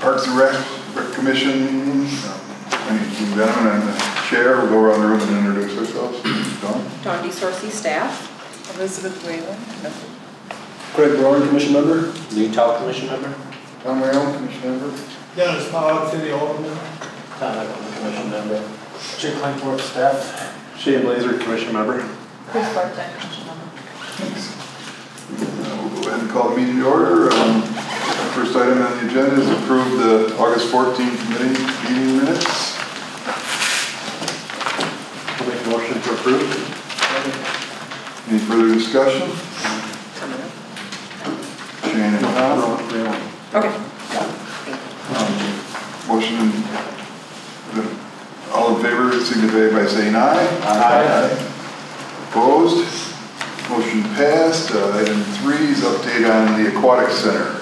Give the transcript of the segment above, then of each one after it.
Parks and Rec Commission, Dean Benham, and the chair. We'll go around the room and introduce ourselves. Dawn DeSorcy, staff. Elizabeth Whalen. Craig Brown, commission member. Lee Tall, commission member. Tom Whalen, commission member. Dennis Powell, city alderman. Tom Eklund, commission member. Jake Kleinfort, staff. Shane Blazer, commission member. Chris Bartek, commission member. We'll go ahead and call the meeting to order. First item on the agenda is approve the August 14th committee meeting minutes. I'll make a motion to approve. Any further discussion? Shane and Tom? Okay. Motion, all in favor signify by saying aye. Aye. Opposed? Motion passed. Item 3 is update on the Aquatic Center.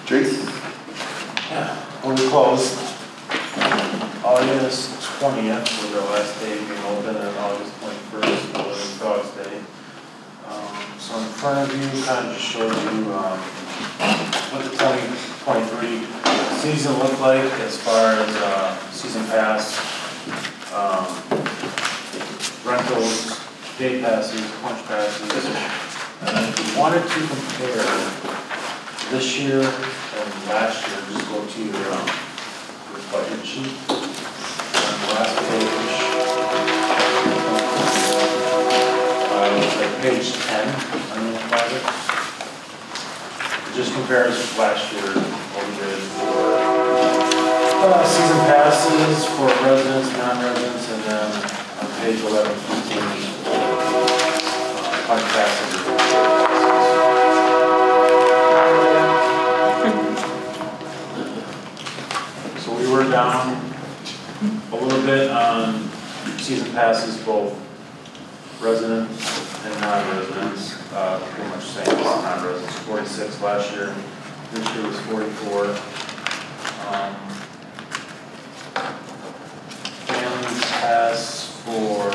Jake? Yeah, when we closed, August 20th was our last day being open, and August 21st was Dog's Day. So in front of you, kind of just shows you what the 2023 season looked like as far as season pass, rentals, day passes, punch passes. And if you wanted to compare this year and last year, just go to your budget sheet on the last page. It's like page 10 on the budget. It just compares last year what we did for season passes for residents, non-residents, and then on page 11, 15, punch passes. So we were down a little bit on season passes, both residents and non-residents, pretty much the same as non-residents. 46 last year. This year was 44. Family pass for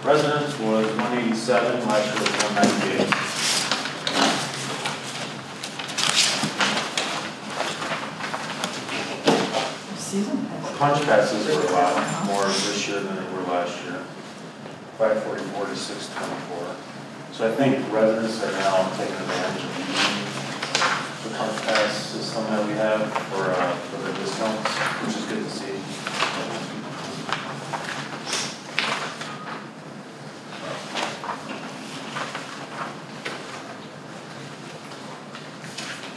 residents was 187. Last year was 198. Season pass. Punch passes were a lot more this year than they were last year. 544 to 624. So I think residents are now taking advantage of the punch pass system that we have for the discounts, which is good to see.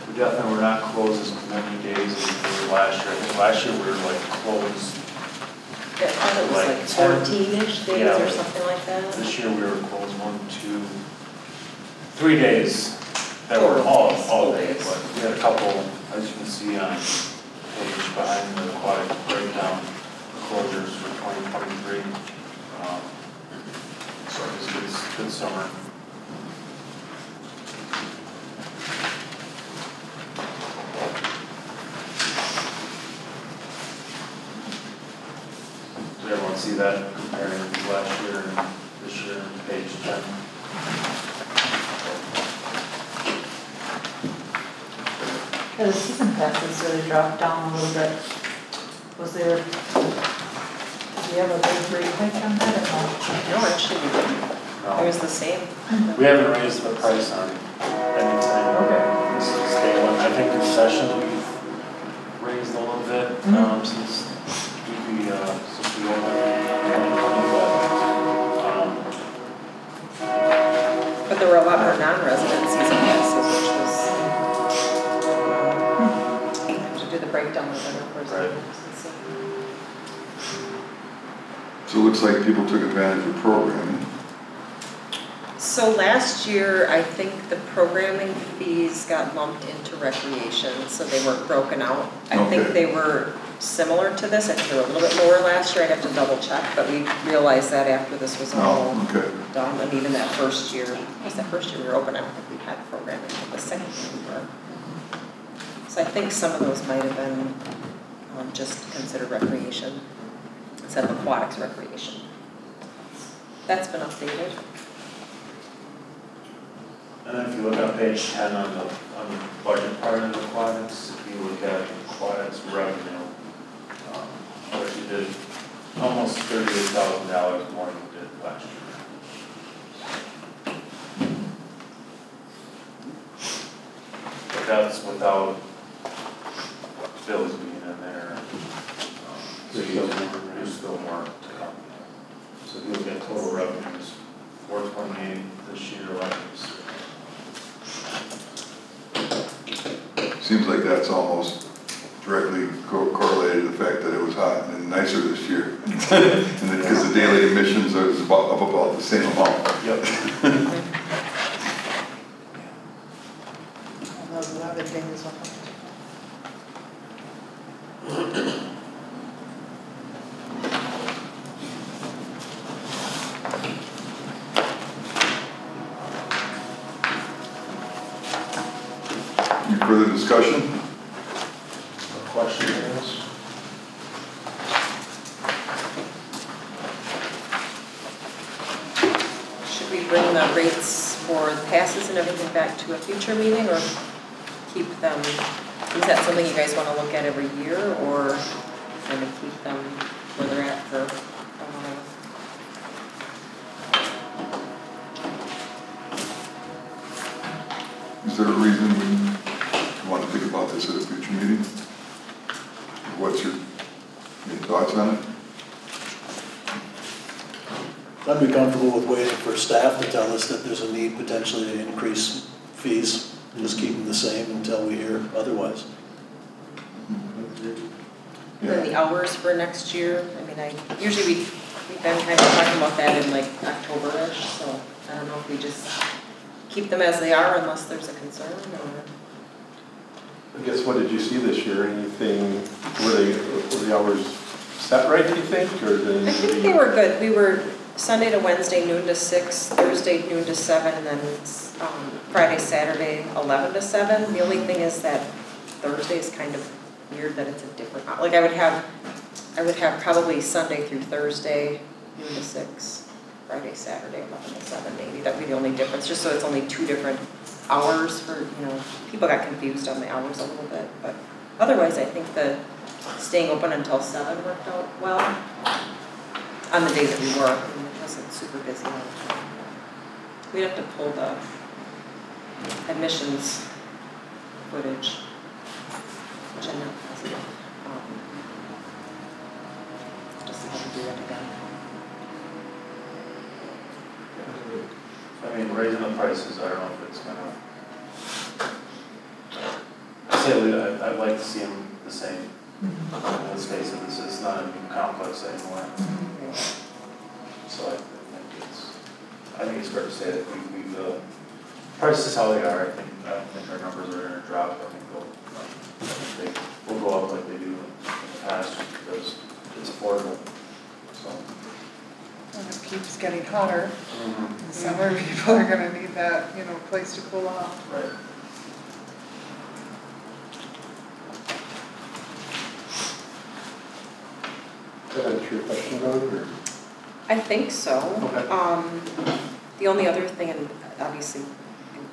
We definitely were not closed as many days as we were last year. I think last year we were like closed. I thought it was like 14-ish days, yeah, or something like that. This year we were closed 1, 2, 3 days that were all days, but we had a couple, as you can see on the page behind the aquatic breakdown, closures for 2023. So it was a good summer. Did everyone see that comparing last year and this year, page 10? Yeah, the season passes really dropped down a little bit. Was there, did you have a big rate hike on that or no? No, actually we didn't. No. It was the same. We haven't raised the price on anything. Okay. This is day one. I think concessions we've raised a little bit since we opened 2020, But there were a lot more non-resident season passes, which was to do the breakdown of the numbers. Right. So it looks like people took advantage of programming. So last year, I think the programming fees got lumped into recreation, so they weren't broken out. I think they were similar to this. I think they were a little bit lower last year. I'd have to double check, but we realized that after this was all done. And even that first year, that first year we were open, I don't think we had programming, but the second year we were. So I think some of those might have been just considered recreation instead of aquatics recreation. That's been updated. And then if you look on page 10 on the budget part of the aquatics, if you look at aquatics revenue, what you did almost $38,000 more than you did last year. But that's without bills being in there. So there's still more to come. So if you look at total revenues, 428 this year, last year. Seems like that's almost directly correlated to the fact that it was hot and nicer this year. And because the daily emissions are up about the same amount. Yep. Those are the other things. Any further discussion? Question is? Should we bring the rates for the passes and everything back to a future meeting, or keep them? Is that something you guys want to look at every year, or kind of keep them where they're at for? Is there a reason you want to think about this at a future meeting? What's your thoughts on it? I'd be comfortable with waiting for staff to tell us that there's a need potentially to increase fees, and just keep them the same until we hear otherwise. And then the hours for next year, I mean, usually we've been kind of talking about that in like October-ish, so I don't know if we just keep them as they are unless there's a concern, or. I guess, what did you see this year? Anything, were the hours set right, do you think, or did I think they were good. We were Sunday to Wednesday, noon to 6, Thursday, noon to 7, and then Friday, Saturday, 11 to 7. The only thing is that Thursday is kind of weird that it's a different, like I would have probably Sunday through Thursday, noon to 6, Friday, Saturday, 11 to 7 maybe. That would be the only difference, just so it's only 2 different hours for, people got confused on the hours a little bit, but otherwise I think the staying open until 7 worked out well on the days that we work. I mean, it wasn't super busy all the time. We'd have to pull the admissions footage, which I'm not positive. Just have to do that again. I mean, raising the prices, I don't know if it's gonna. I'd like to see them the same. Let's face it, this is not a new complex anymore. So I think it's fair to say that we've prices how they are. I don't think our numbers are gonna drop. I think they will go up like they do in the past because it's affordable. So. And it keeps getting hotter. In the summer, people are gonna need that, place to cool off. Right. Did I answer your question, Doug, or? I think so. Okay. The only other thing, and obviously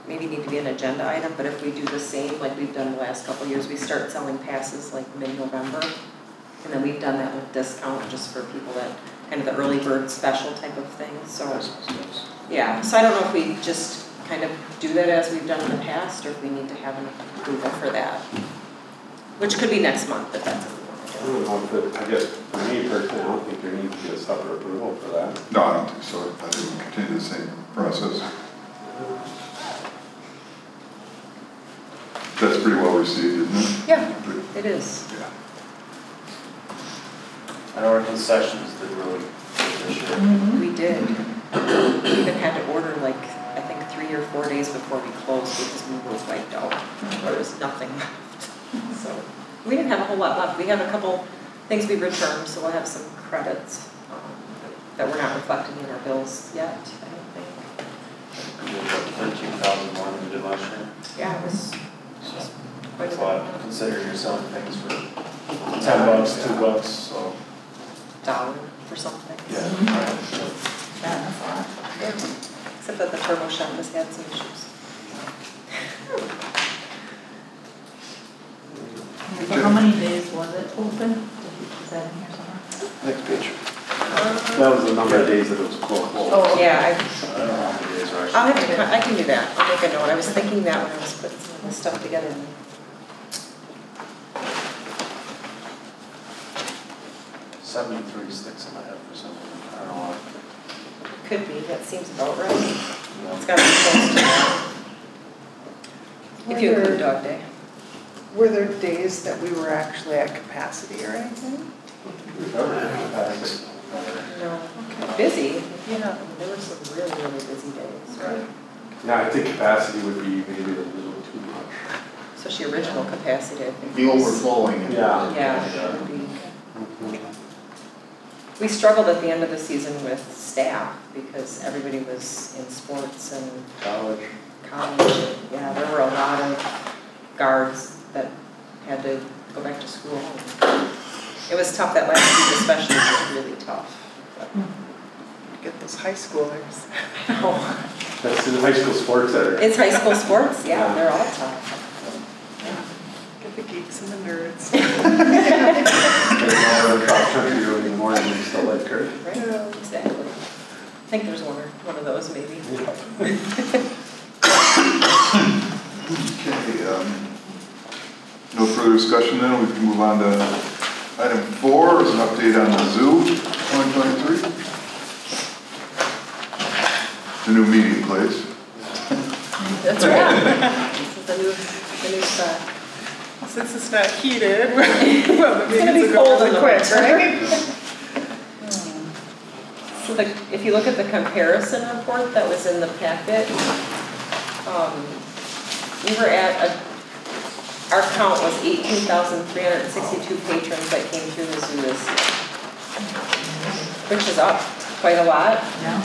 maybe need to be an agenda item, but if we do the same like we've done the last couple of years, we start selling passes like mid-November. And then we've done that with discount just for people that, kind of the early bird special type of thing, so. Yeah, so I don't know if we just kind of do that as we've done in the past, or if we need to have an approval for that. Which could be next month, if that's what we want to do. I don't know if I guess for me personally, I don't think there needs to be a separate approval for that. No, I don't think so. I think we continue the same process. That's pretty well received, isn't it? Yeah, it is. Yeah. And our concessions did really good this year. We did. We even had to order like, I think 3 or 4 days before we closed because we were wiped out. There was nothing left. So we didn't have a whole lot left. We have a couple things we returned, so we'll have some credits that we're not reflecting in our bills yet, I don't think. We did about 13,000 more than we did last year. Yeah, it was So quite that's a a lot, bit. considering you're selling things for $10, $2, so. $1 or something. Yeah. Yeah, that's a lot. Yeah. Except that the turbo shop has had some issues. So how many days was it open? Is that in here somewhere? Next page. That was the number of days that it was closed. Oh, yeah, I don't know how many days are I'll actually. have to, I can do that, I'll make a note, I was thinking that when I was putting some of this stuff together. 73 sticks in my head for some reason, I don't know why. Could be, that seems about right. It's gotta be close to that. If you include dog day. Were there days that we were actually at capacity or anything? No, busy, yeah, there were some really, really busy days. Right. Yeah, I think capacity would be maybe a little too much. Especially original capacity, I think. The overflowing. Yeah. Yeah, it would be. We struggled at the end of the season with staff because everybody was in sports and College. college. Yeah, there were a lot of guards that had to go back to school. It was tough, that last week especially was really tough. Get those high schoolers. That's in high school sports that are. It's high school sports, yeah, they're all tough. Get the geeks and the nerds. There's more cross country road anymore than we still like Kurt. Right, exactly. I think there's one of those maybe. Okay, no further discussion then, we can move on to item 4, is an update on the zoo 2023. The new meeting place. That's right. This is the new spot. Since it's not heated, well, the It's gonna meetings be will go cold in really the quick, winter. right? So if you look at the comparison report that was in the packet, we were at our count was 18,362 patrons that came through the zoo this year, which is up quite a lot. Yeah.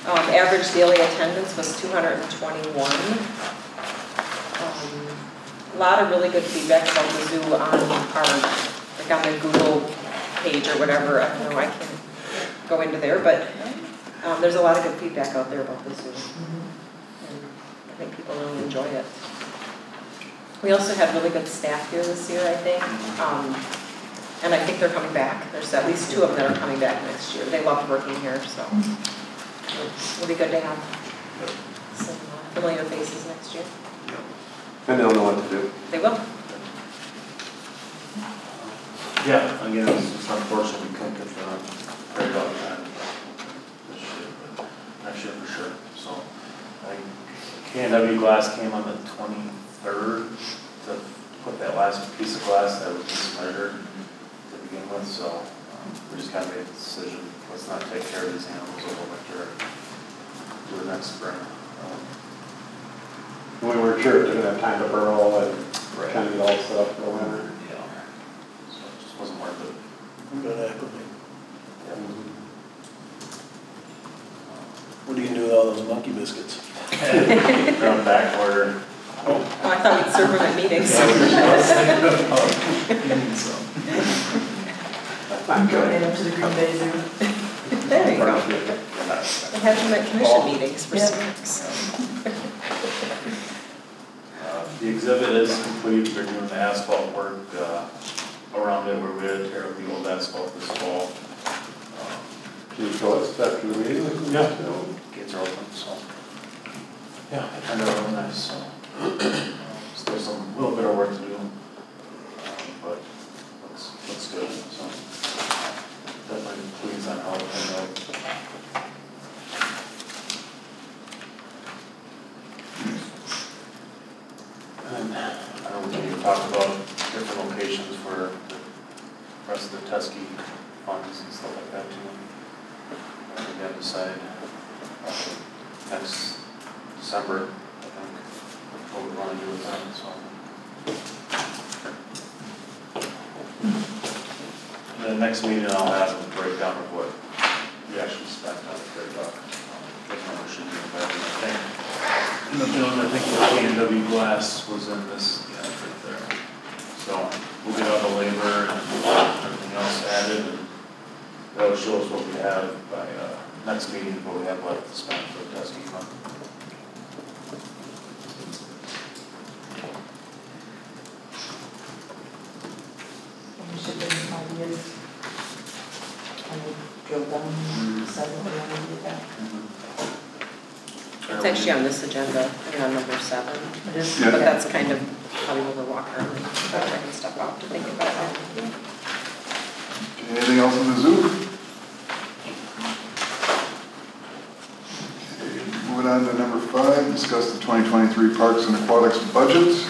Average daily attendance was 221. A lot of really good feedback about the zoo on our, like on the Google page or whatever. I don't know, I can go into there, but there's a lot of good feedback out there about the zoo. And I think people really enjoy it. We also had really good staff here this year, I think. And I think they're coming back. There's at least 2 of them that are coming back next year. They loved working here, so it'll be good to have some familiar faces next year. And they'll know what to do. They will. Yeah, again, it's unfortunate we couldn't get the very well time this year, but next year for sure. So, I think K&W Glass came on the 23rd to put that last piece of glass that was discarded to begin with, so we just kind of made the decision, let's not take care of these animals over winter, do it next spring. We weren't sure if they're gonna have time to burrow and Right. kind of get all set up for the winter. Yeah, so it just wasn't worth it. Good acclimate. Yeah. What are you gonna do with all those monkey biscuits? They're on back order. Oh, I thought we'd serve them at meetings. Donate them to the Green Bay Zoo. There you go. Yeah. They have them at commission meetings for Yeah. snacks. The exhibit is complete, they're doing the asphalt work around it where we had to tear up the old asphalt this fall. Can you show us after the meeting? Yeah. Gates are open, so. Yeah, it turned out really nice, so. Still some, little bit of work to do, but looks good, so. Definitely pleased on how it turned out. And I don't know, we talked about different locations for the rest of the Tuskegee funds and stuff like that too. We got to decide next December, I think, what we want to do with that, so. And the next meeting I'll have a breakdown of what we actually spent on the Prairie Dog. Those numbers should be better, I think. In the building, I think the K&W Glass was in this, yeah, it's right there. So we'll get all the labor and everything else added, and that'll show us what we have by next meeting, what we have left to spend for the Tuskegee Fund. drove down, decided we wanted to do that. It's actually on this agenda, and on number 7. It is, Yeah. But okay. that's kind of how we will walk around and checking stuff out to think about it. Anything else in the zoo? Okay, moving on to number 5, discuss the 2023 Parks and Aquatics budgets.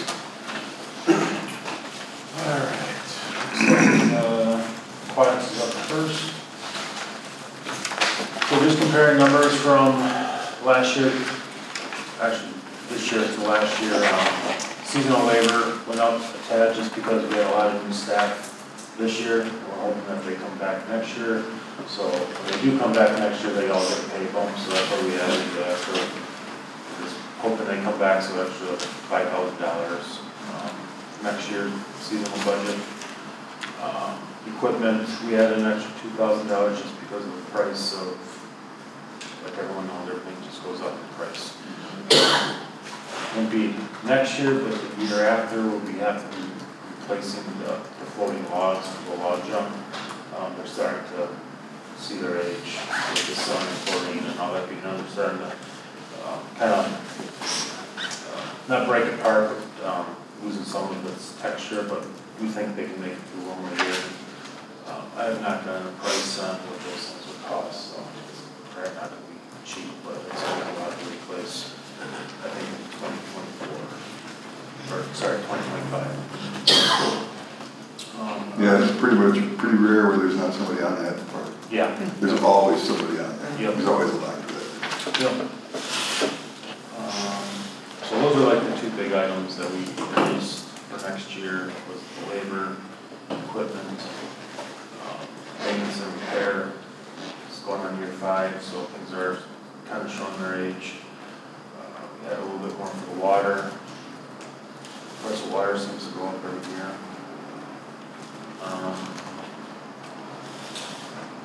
Aquatics is up first. So just comparing numbers from last year, actually this year to last year, seasonal labor went up a tad just because we had a lot of new staff this year. We're hoping that they come back next year. So when they do come back next year, they all get a pay bump, so that's why we added for just hoping they come back, so extra $5,000 next year seasonal budget. Equipment, we added an extra $2,000 just because of the price of, like everyone knows, everything just goes up in price. Won't be next year, but the year after, we'll be replacing the floating logs and the log jump. They're starting to see their age with the sun and chlorine and all that being done. They're starting to kind of not break apart, but losing some of its texture, but we think they can make it through one more year. I have not gotten a price on what those things would cost, so it's probably not going to be cheap, but it's going to be a lot to replace, I think, in 2024, or sorry, 2025. Yeah, it's pretty rare where there's not somebody on that part. Yeah. There's always somebody on that. Yep. There's always a line for that. Yep. So those are like the 2 big items that we released for next year, was the labor, equipment, maintenance and repair. It's going on year 5, so things are kind of showing their age. We had a little bit more for the water. The price of water seems to go up every year.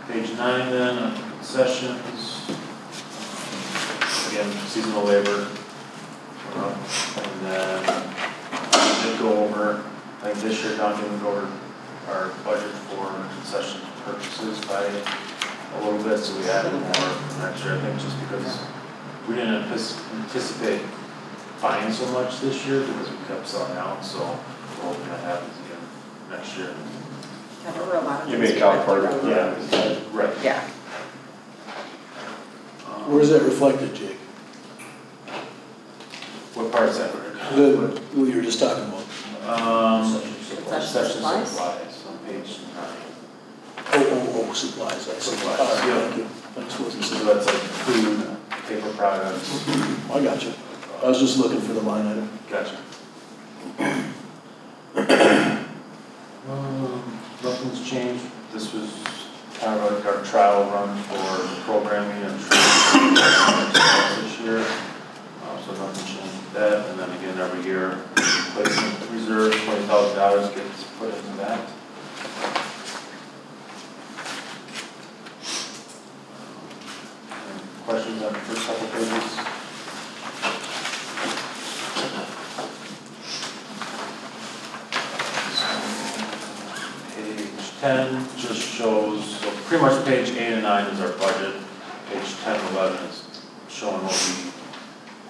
Page 9 then, on concessions. Again, seasonal labor. And then we did go over, like this year, Don didn't go over our budget for concession purchases by a little bit, so we added more for next year. I think just because we didn't anticipate buying so much this year because we kept selling out, so we're hoping that happens again next year. Yeah, there were a lot of You things may we count went part of through. it. Yeah, right. Yeah. Where's that reflected, Jake? What part is that? What you were just talking about? Concession supplies? supplies on page 9. Oh, supplies, I see. Supplies, All right, yeah. thank you. I just wasn't So seeing. that's like food, paper products. I got you. I was just looking for the line item. Gotcha. Nothing's changed. This was kind of like our trial run for programming and training this year. So nothing changed with that. And then again, every year, replacement reserve, $20,000 gets put into that. Any questions on the first couple pages? Page 10 just shows, so pretty much page 8 and 9 is our budget. Page 10 and 11 is showing what we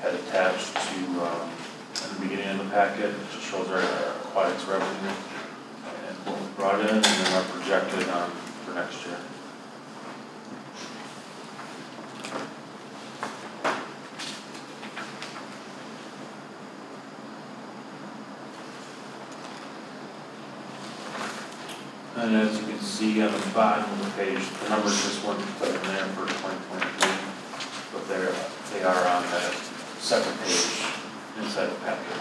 had attached to in the beginning of the packet. It just shows our aquatics revenue and what we brought in, and then our projected on for next year. And as you can see on the bottom of the page, the numbers just weren't put in there for 2023, but they are on that second page inside the packet.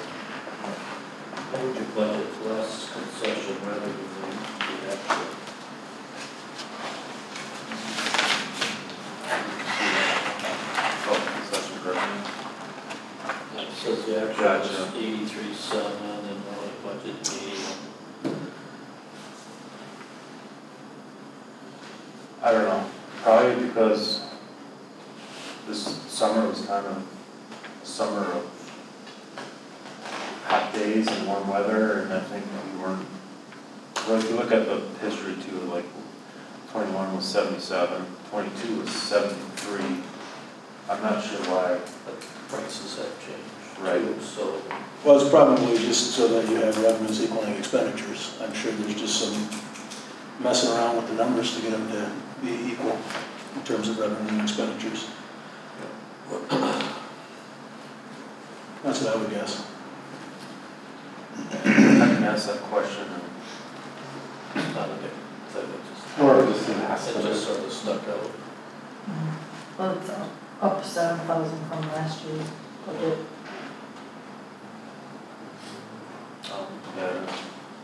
How would you budget less concession revenue than the actual? Oh, concession revenue. It says the actual Gotcha. is 83.7 and only budget 81. I don't know, probably because this summer was kind of a summer of hot days and warm weather, and I think we weren't, well, if you look at the history too, like 21 was 77, 22 was 73. I'm not sure why, But prices have changed. Right. too, So, Well, it's probably just so that you have revenues equaling expenditures. I'm sure there's just some messing around with the numbers to get them to be equal in terms of revenue and expenditures. That's what I would guess. I can ask that question. it's not a big thing, Or just an it estimate. just sort of stuck out. Well, it's up 7,000 from last year's budget. Yeah,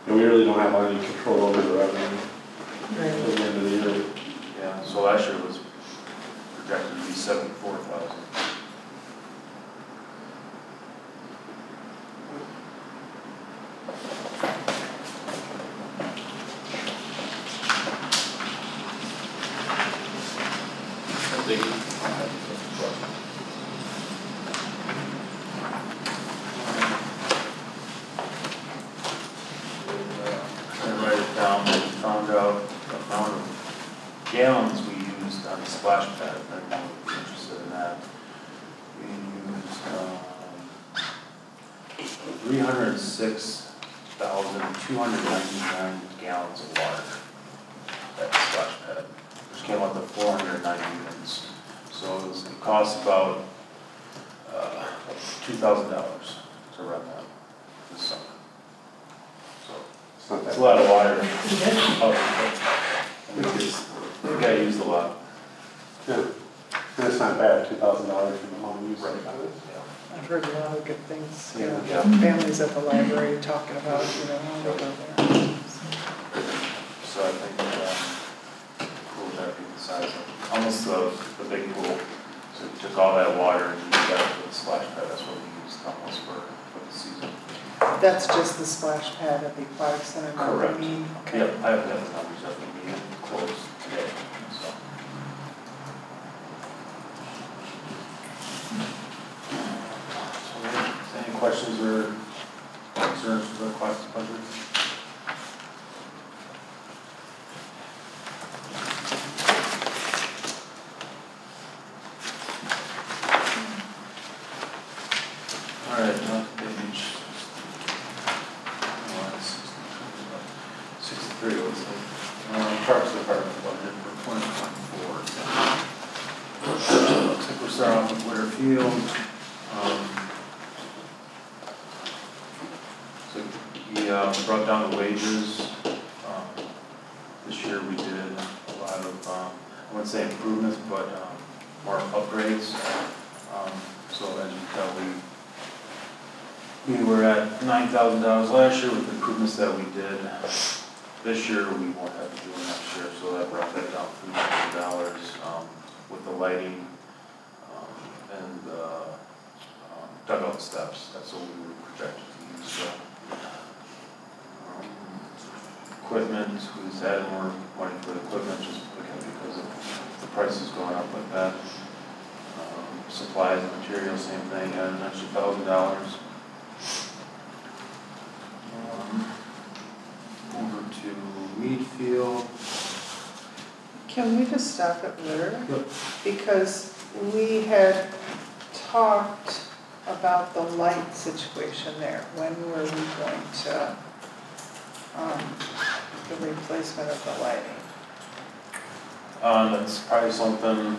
And we really don't have any control over the revenue at Right. the end of the year. yeah, so last year was projected to be 74,000. I think, I write it down, we found out the amount of gallons we used on the splash pad, if anyone was interested in that. We used 306,299 gallons of water at the splash pad, which came out to 490 units. So it costs about $2,000 to run that this summer. So It's not it's that a lot of water. bad. We got used a lot. Yeah. And it's not bad, $2,000 for the amount of use on it. I've heard a lot of good things, you know, Yeah. families at the library talking about, you know, how they go there. So I think pool that be the size of, almost the big pool. So we took all that water and used that for the splash pad. That's what we used almost for the season. That's just the splash pad at the aquatic center, not the Correct. mean, okay? Yep, I haven't got the numbers up in the close today, so. So any questions or concerns for the class budget? All right, now page 63, what's it? Parks Department budget for 2024. Looks like we're starting off with Winter Field. So he brought down the wages. This year we did a lot of, I wouldn't say improvements, but more upgrades. So as you can tell, we were at $9,000 last year with the improvements that we did. This year, we won't have to do it next year, so that brought that down $3,000 with the lighting and dugout steps. That's what we were projected to use. So, equipment, we just added more money for the equipment just because of the prices going up like that. Supplies and materials, same thing, added an extra $1,000. Over to Mead Field. Can we just stop at litter? Yep. Because we had talked about the light situation there. When were we going to, the replacement of the lighting? That's probably something,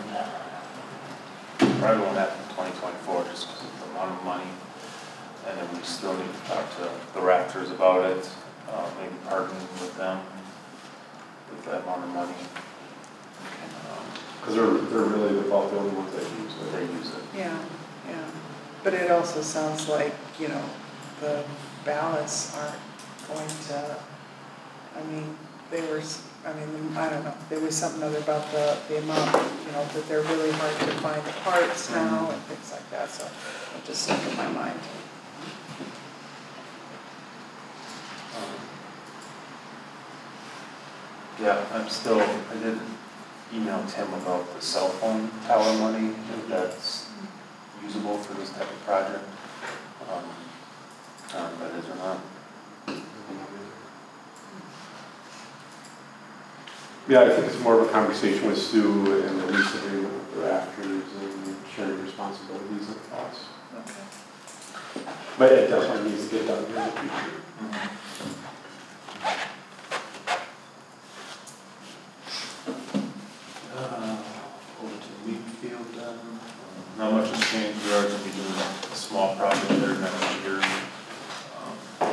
probably won't happen in 2024 just because of the amount of money. And then we still need to talk to the Raptors about it, maybe partnering with them with that amount of money. Because they're really about the only ones that use it. They use it. Yeah, yeah. But it also sounds like, you know, the ballasts aren't going to, I mean, I don't know, there was something other about the amount, you know, that they're really hard to find the parts now and things like that, so it just stuck in my mind. Yeah, I did email Tim about the cell phone tower money, if that's usable for this type of project. I don't know if that is or not. Yeah, I think it's more of a conversation with Sue and the lease agreement with the rafters and sharing responsibilities and costs. Okay. But it definitely needs to get done in the future. Over to the wheat field then. Not much has changed. We are going to be doing a small project there next year.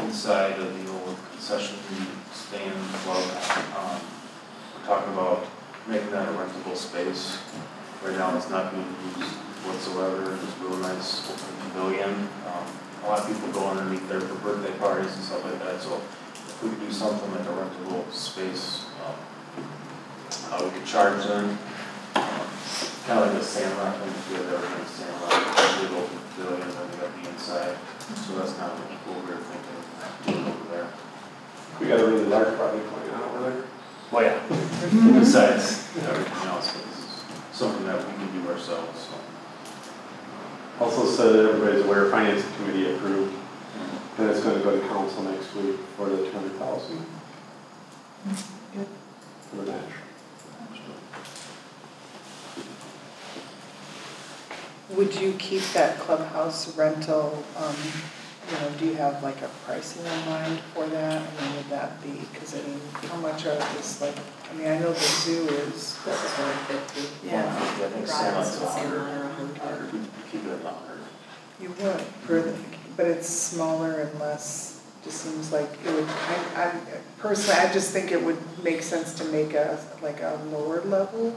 Inside of the old concession stand club. We're talking about making that a rentable space. Right now it's not being used whatsoever. It's a really nice open pavilion. A lot of people go underneath there for birthday parties and stuff like that. So if we could do something like a rentable space, we could charge them. Kind of like a sandlot thing, if you have ever been a sandlot, big open pavilion, and then you got the inside. So that's kind of what we were thinking doing over there. We got a really large project going on over there. Well, yeah, besides everything else, but this is something that we can do ourselves, so. Also said that everybody's aware, finance committee approved, and it's going to go to council next week for the 200,000 for the match. Would you keep that clubhouse rental, do you have like a pricing in mind for that? I mean, would that be, because I mean, how much are this, like, I know the zoo is. That's $150. Yeah. I think Robinson, sandlot's Sandlot, 100. Keep it at 100. You would, for the, but it's smaller and less, just seems like it would, I personally, I just think it would make sense to make a lower level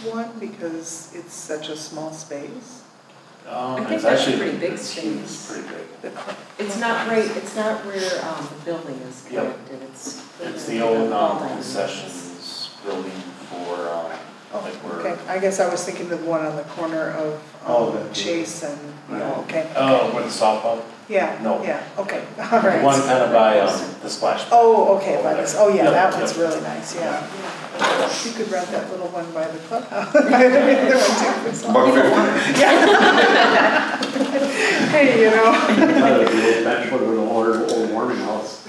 one, because it's such a small space. I think It's that's a actually pretty big it's space. pretty big. It's not right, it's not where the building is connected, It's the old concessions building for, like where. Okay, I guess I was thinking the one on the corner of Chase and, okay. Oh, where the softball? Yeah, No. yeah, okay, all The right. one kind of by the splash. Oh, okay, by this, oh yeah, Yep, that one's yep. really nice, yeah. You could rent that little one by the clubhouse. I mean, the one too, it's all- $150. Yeah. Hey, The old bench would have old warming house.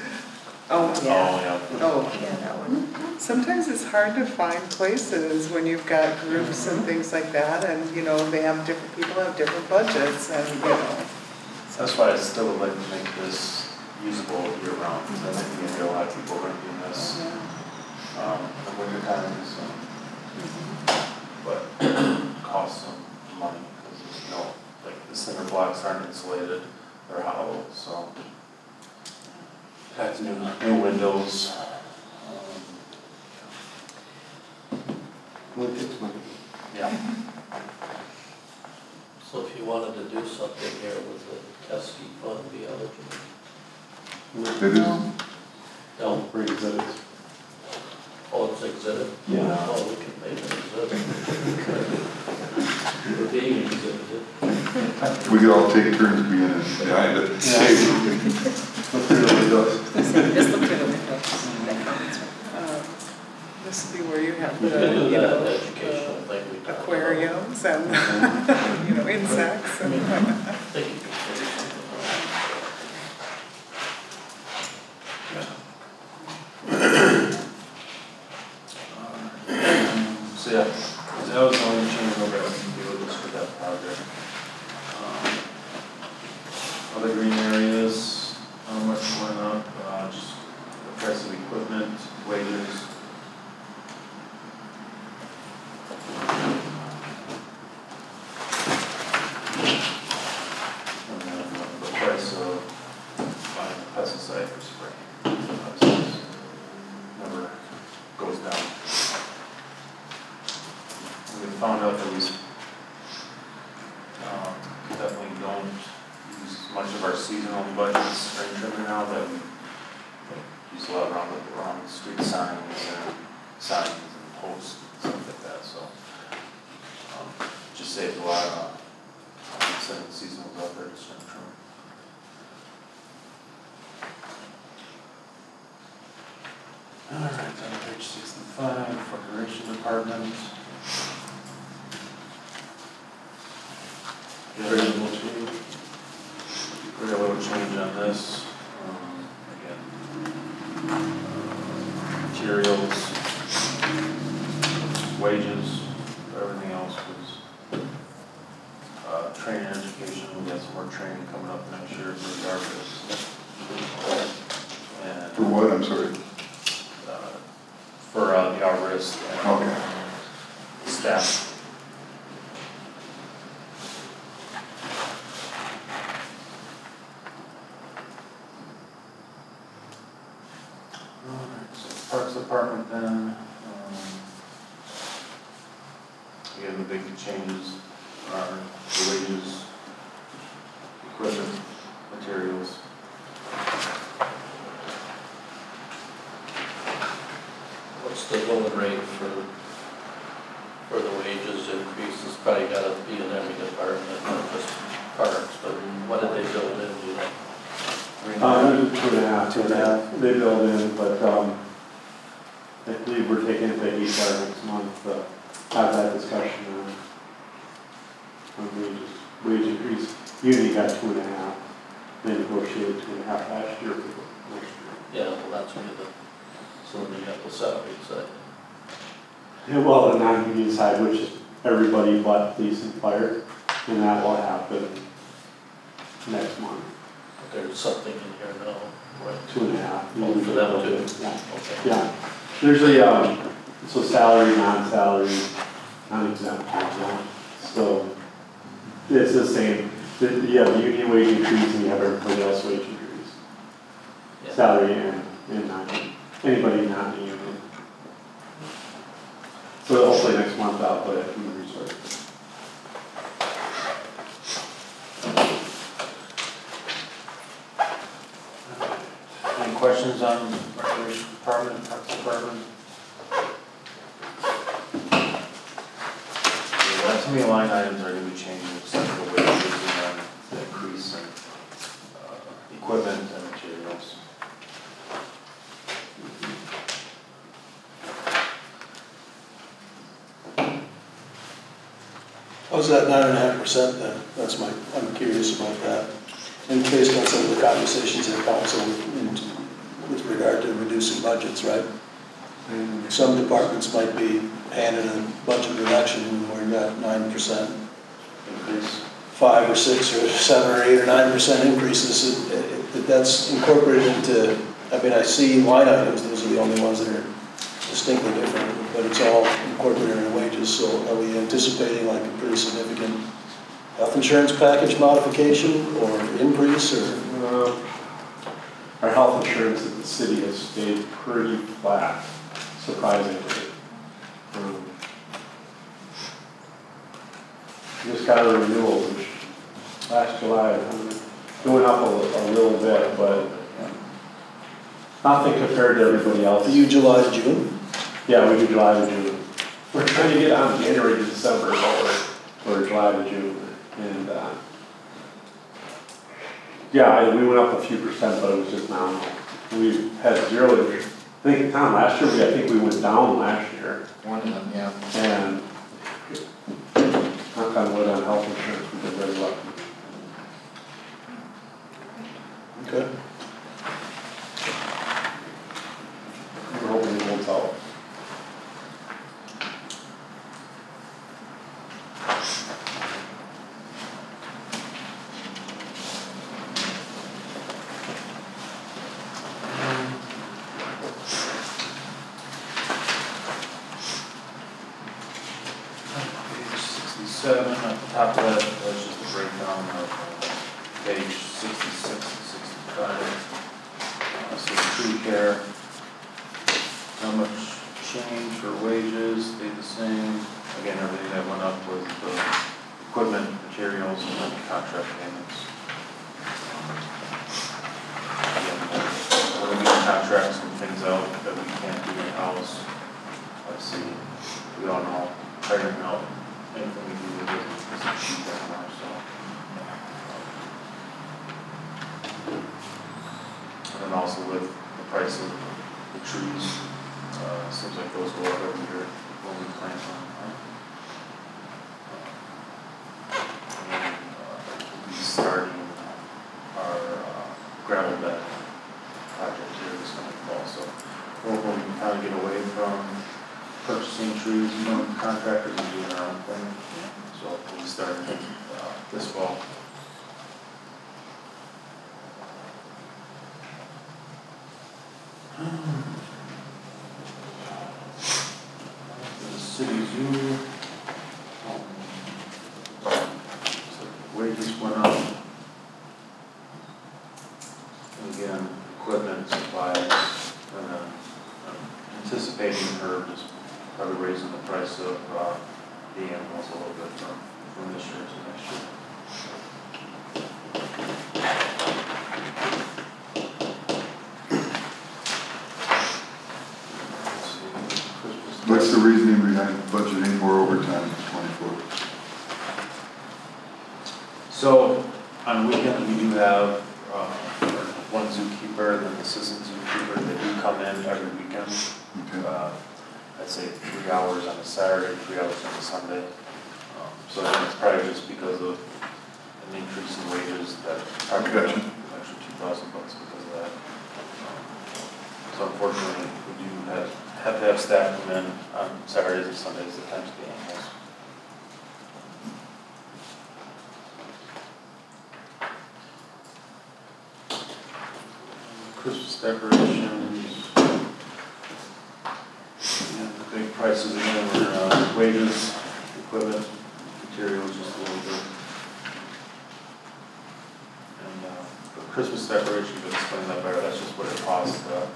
Oh, Oh, yeah. yeah. Oh, yeah, that one. Sometimes it's hard to find places when you've got groups and things like that, and, they have different, people have different budgets, and, That's why I still would like to make this usable year round, because I think we get a lot of people renting this in the winter time, so. But it costs some money, because like the cinder blocks aren't insulated, they're hollow, so. Had new windows. Well, it takes money. Yeah. So if you wanted to do something here, would the Teskey fund be eligible? It is, No, For exhibits. oh, it's exhibit? Yeah. Oh, we can make it exhibit. We're being exhibited. we could all take turns being behind it. Look through the windows. Just look through the windows, that counts. this would be where you have We the, can do that educational thing we talked about. aquariums and, insects and whatnot. I think you can figure something So yeah, that was the only change over at Field for that project. Other green areas, much went up, just the price of equipment, wages. And then the price of buying pesticide for spraying. Never goes down. We found out that we definitely don't use much of our seasonal budgets spring trimming now, that we use a lot around street signs and posts and stuff like that, so. Just saves a lot of sending seasonals out there to spring trim. All right, on page 65, recreation department. Very little change. Very little change on this. Again, materials. For what, I'm sorry? For the arborist and Okay. staff. Alright, so Parks Department then, again, the big changes are the wages, equipment, materials. What's the going rate for the wages increase? It's probably gotta be in every department, not just parks, but what did they build in, do you know? There's 2.5. 2.5. They build in, but, I believe we're taking it to HR next month, to have that discussion on wage increase. Union got 2.5, they negotiated 2.5 last year, next year. Yeah, well, that's where so then you got the salary side. Yeah, well, the non-union side, which is everybody but police and fire, and that will happen next month. There's something in here now, right? 2.5. Oh, for them too? Yeah. Okay. Yeah, there's a, so salary, non-salary, non-exempt, exempt. So it's the same, you have the union wage increase and you have everybody else wage increase. Yeah. Salary and non-union, anybody not in the union. So hopefully next month I'll put it in the resources. Any questions on Recreation Department, Parks Department? Yeah, not too many line items are going to be changing except for wages and then the increase in equipment and materials. How's that 9.5% then? That's I'm curious about that. And based on some of the conversations in council with regard to reducing budgets, right? Some departments might be handed a budget reduction where you got 9% Increase. 5 or 6 or 7 or 8 or 9% increases. That's incorporated into, I mean, I see line items, those are the only ones that are distinctly different, but it's all incorporated in wages. So are we anticipating like a pretty significant health insurance package modification or increase or? Our health insurance in the city has stayed pretty flat, surprisingly. Just got a renewal, which last July, going up a little bit, but nothing compared to everybody else. Are you July to June? Yeah, we do July to June. We're trying to get on January to December, but we're July to June. And yeah, we went up a few percent, but it was just nominal. We had 0 interest. I think, Tom, last year, I think we went down last year. One of them, yeah. And knock on wood on health insurance, we've been very lucky. Okay. We're hoping it holds out. Page 67, at the top of that, that's just a breakdown of page 66 and 65. So tree care, how much change for wages, stayed the same. Again, everything that went up was the equipment, materials, and then contract payments. Again, we're going to be contracts and things out that we can't do in-house. Let's see, we don't know, hiring out anything we do with it isn't cheap anymore, so. And then also with the price of the trees, seems like those go up every year when we plant them. And then we'll be starting our gravel bed project here this coming fall, so we're hoping to kind of get away from purchasing trees from contractors and doing our own thing. So we'll start this fall. The city zoo. Wages went up. And again, equipment, supplies, and I'm anticipating her just probably raising the price of the animals a little bit from this year to next year. What's the reasoning behind budgeting more overtime in '24? So, on weekends, we do have one zookeeper, and then the assistant zookeeper, they do come in every weekend. Okay. I'd say 3 hours on a Saturday, 3 hours on a Sunday. So it's probably just because of an increase in wages that probably got an extra $2,000 because of that. So unfortunately, we do have to have staff come in on Saturdays and Sundays to tend to the animals. Christmas decorations. Yeah, the big prices again were wages, equipment, materials, just a little bit. And for Christmas decorations, I'll explain that better. That's just what it costs to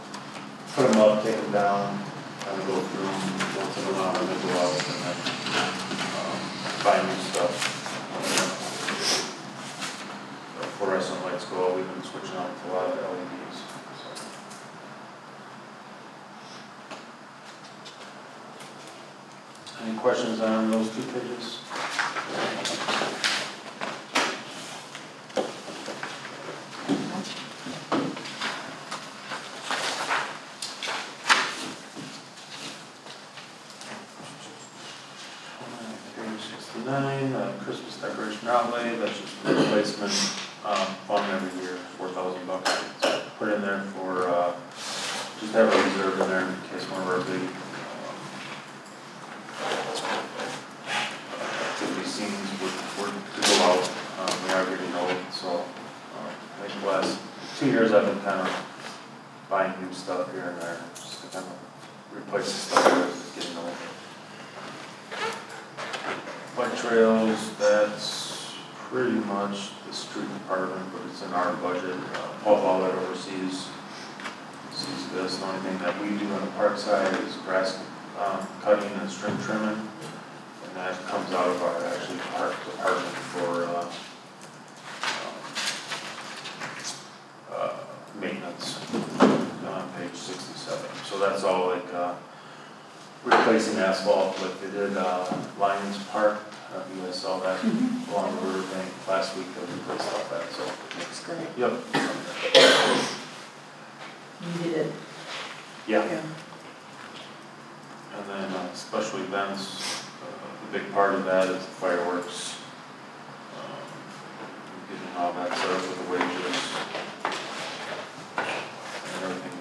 put them up, take them down, kind of go through them once in a while, and then go out and then buy new stuff. Fluorescent lights go out. We've been switching out to a lot of LEDs. Any questions on those 2 pages? Page 69, Christmas decoration outlay, that's just replacement fund every year, $4,000. So put in there for, just have a reserve in there in case one of our big activity scenes were to go out. We are getting old, so I think the last 2 years I've been kind of buying new stuff here and there, just to kind of replace the stuff that's getting old. Bike trails, that's pretty much the street department, but it's in our budget. Paul Ballard oversees this. The only thing that we do on the park side is grass cutting and string trimming, and that comes out of our actually park department for maintenance on page 67. So that's all like replacing asphalt, like they did Lions Park. You guys saw that along the river bank last week. They replaced all that. So Looks great. yep. You did it. Yeah. Yeah. And then special events, the big part of that is the fireworks. Getting all that set up with the wages. And everything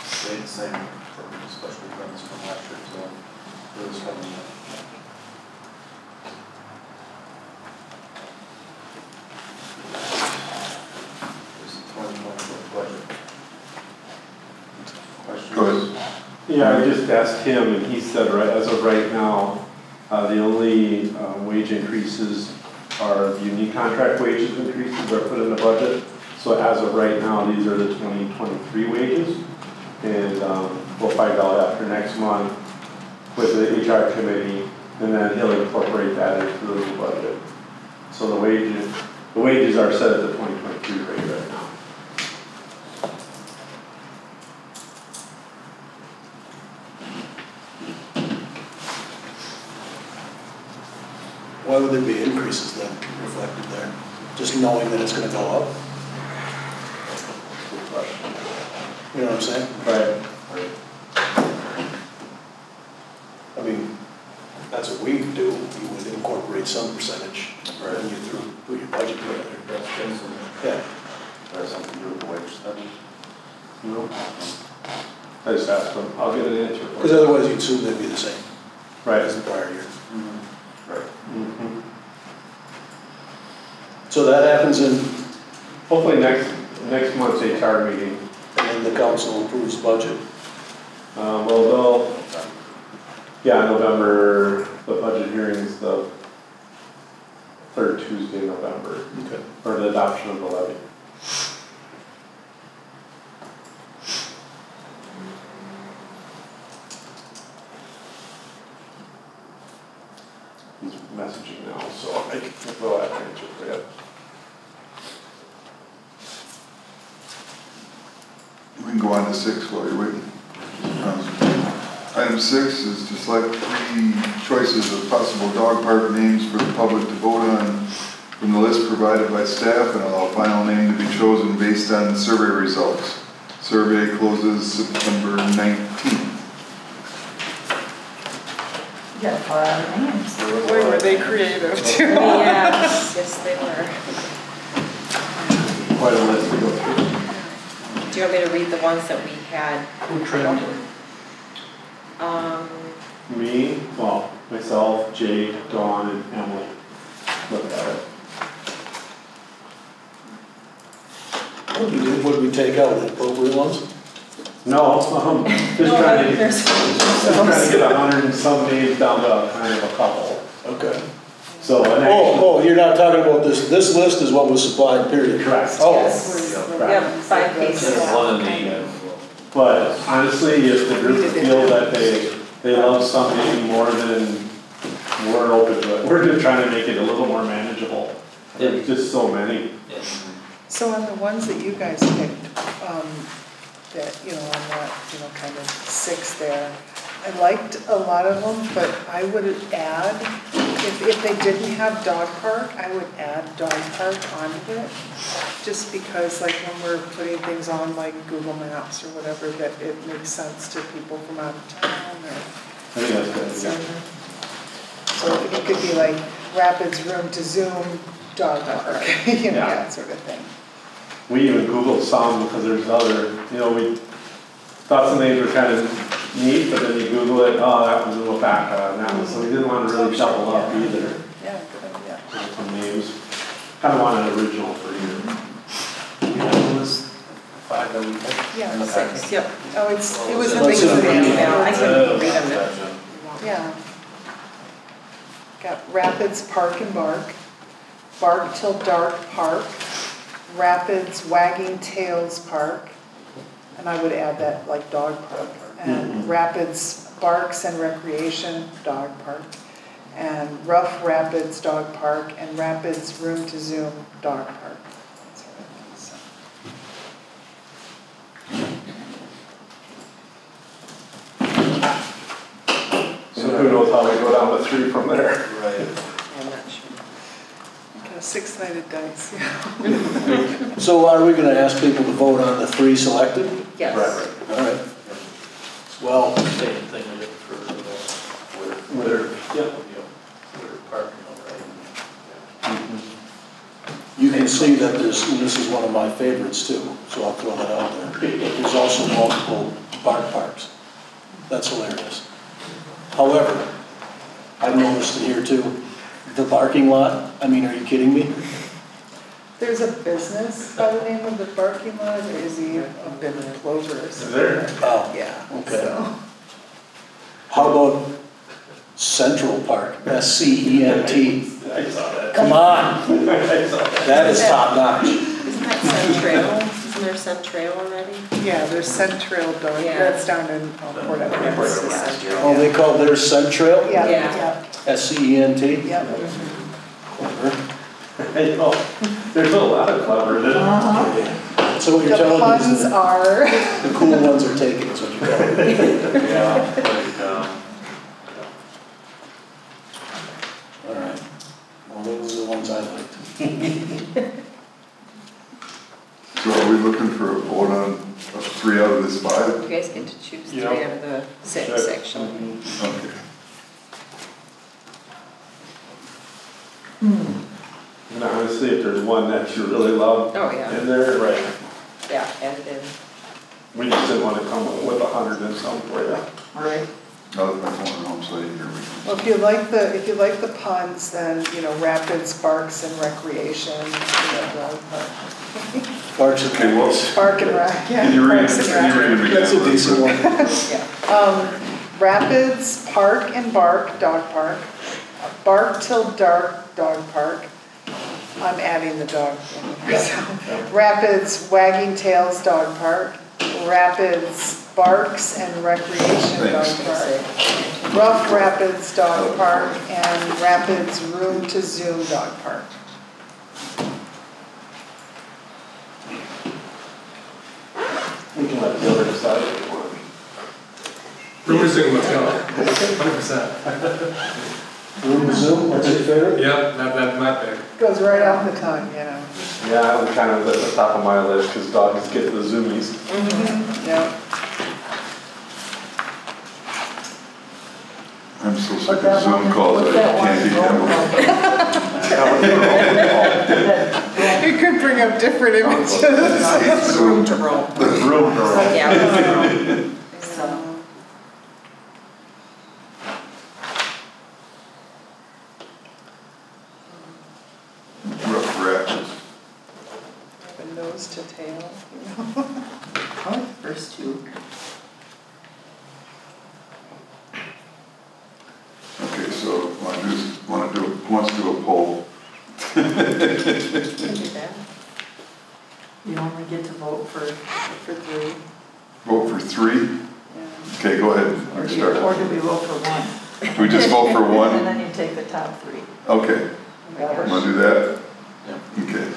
stayed the same for the special events from last year, so for this coming year. This is 2024 budget. Questions? Go ahead. Yeah, I just asked him, and he said, right, as of right now, the only wage increases are the unique contract wages increases are put in the budget. So as of right now, these are the 2023 wages. And we'll find out after next month with the HR committee, and then he'll incorporate that into the new budget. So the wages are set at the 2023 rate right now. Why would there be increases then reflected there? Just knowing that it's gonna go up? You know what I'm saying? Right. I mean, that's what we do. You would incorporate some percentage when you put your budget together. Yeah. There's something to do with the wage study. No. I just asked him. I'll get an answer for Because you. otherwise you'd assume they'd be the same Right. as the prior year. Right. Mm-hmm. So that happens in, Hopefully next month's HR meeting, and then when the council approves budget? Well, November, the budget hearings, the third Tuesday in November, Okay. for the adoption of the levy. He's messaging now, so I can throw that answer for you. We can go on to 6 while you're waiting. Item 6 is to select 3 choices of possible dog park names for the public to vote on from the list provided by staff and allow final name to be chosen based on survey results. Survey closes September 19th. You got a lot of names. Boy, were they creative too. Yeah, yes, they were. Quite a list to go through. Do you want me to read the ones that we had? Who trimmed it? Me, well, myself, Jake, Dawn, and Emily looked at it. What did we take out, the appropriate ones? No, just trying to get 100 and some names down to kind of a couple. Okay. So, an Oh, you're not talking about this list is what was supplied, period? Correct. Oh, Yes. Yep, 5 pages. There's one in the, But honestly, if the group feel that they love something more than we're open to it, we're just trying to make it a little more manageable. There's just so many. yeah. So on the ones that you guys picked, that, on that, kind of 6 there, I liked a lot of them, but I would add, if they didn't have dog park, I would add dog park onto it. Just because like when we're putting things on like Google Maps or whatever, that it makes sense to people from out of town or. I think that's good. So it could be like Rapids Room to Zoom dog park, that sort of thing. We even Googled some because there's other, we thought some names were kind of neat, but then you Google it, oh, that was a little back on that one, so we didn't want to really double up either. Yeah, good idea. Some names, kind of wanted an original for you. It was 5 that we picked. Yeah, 6, yep. Oh, it was in What's in the the email. I couldn't read them. Yeah. Got Rapids Park and Bark, Bark Till Dark Park, Rapids Wagging Tails Park, and I would add that like dog park, and Rapids Barks and Recreation Dog Park, and Rough Rapids Dog Park, and Rapids Room to Zoom Dog Park. That's what I think, so. So who knows how we go down to 3 from there. Right. I'm not sure. Like a 6-sided dice, yeah. so are we gonna ask people to vote on the 3 selected? Yes. All right. Well, Same thing we did for Where, parking, right? you can see that this is one of my favorites too, so I'll throw that out there. There's also multiple bark parks. That's hilarious. However, I've noticed it here too, the parking lot, I mean, are you kidding me? There's a business by the name of the parking lot, or is he up in Clover or something? there? Oh, Yeah. okay. So. How about Central Park, S-C-E-N-T? I saw that. Come on, I saw that. that is top notch. Isn't that Sun Trail? Isn't there Sun Trail already? Yeah, there's Central Dog, Yeah. that's down in Port Everett. Oh, they call theirs Centrail? Yeah, Yeah. yeah, S-C-E-N-T? yeah. Clever. I know. There's a lot of clever, isn't there? So what you're The telling me puns is that are, the cool ones are taken, is what you're telling me. Yeah, but, All right. Well, those are the ones I liked. So are we looking for a vote on 3 out of this 5? You guys get to choose 3 Yeah. out of the 6, Sure. actually. Okay. And honestly, if there's one that you really love Oh, yeah. in there, right, Yeah, add it in. we just didn't want to come with 100 and some for you. Right. Now that my phone at home, so I didn't hear everything. Well, if you like the puns, then, Rapids, Barks and Recreation, dog park. Parks and Okay, well, Park and Rec, yeah. can you read Parks and Rec. them again? That's a decent one. Yeah. Rapids Park and Bark, dog park. Bark Till Dark, dog park. I'm adding the dog in here. So. Rapids Wagging Tails, dog park. Rapids Barks and Recreation, dog park. Rough Rapids, dog park. And Rapids Room to Zoom, dog park. We can let the other decide if they want. Room to Zoom, let's go. 100%. Room to Zoom, what's your favorite? Yep, that's my pick. Goes right off the tongue, Yeah, that was kind of at the top of my list because dogs get the zoomies. Yeah. I'm so sick of Zoom calls, I can't beat them. You could bring up different images. Room to roam. Room to roam. Yeah. Rough Rapids. From nose to tail, I like the first two. Okay, so who wants to do a poll? Can do that. You only get to vote for 3. Vote for 3? yeah. Okay, go ahead. Or You do start. we vote for 1? Do we just vote for And 1? then you take the top 3. Okay, That want to do that? Yeah. Okay.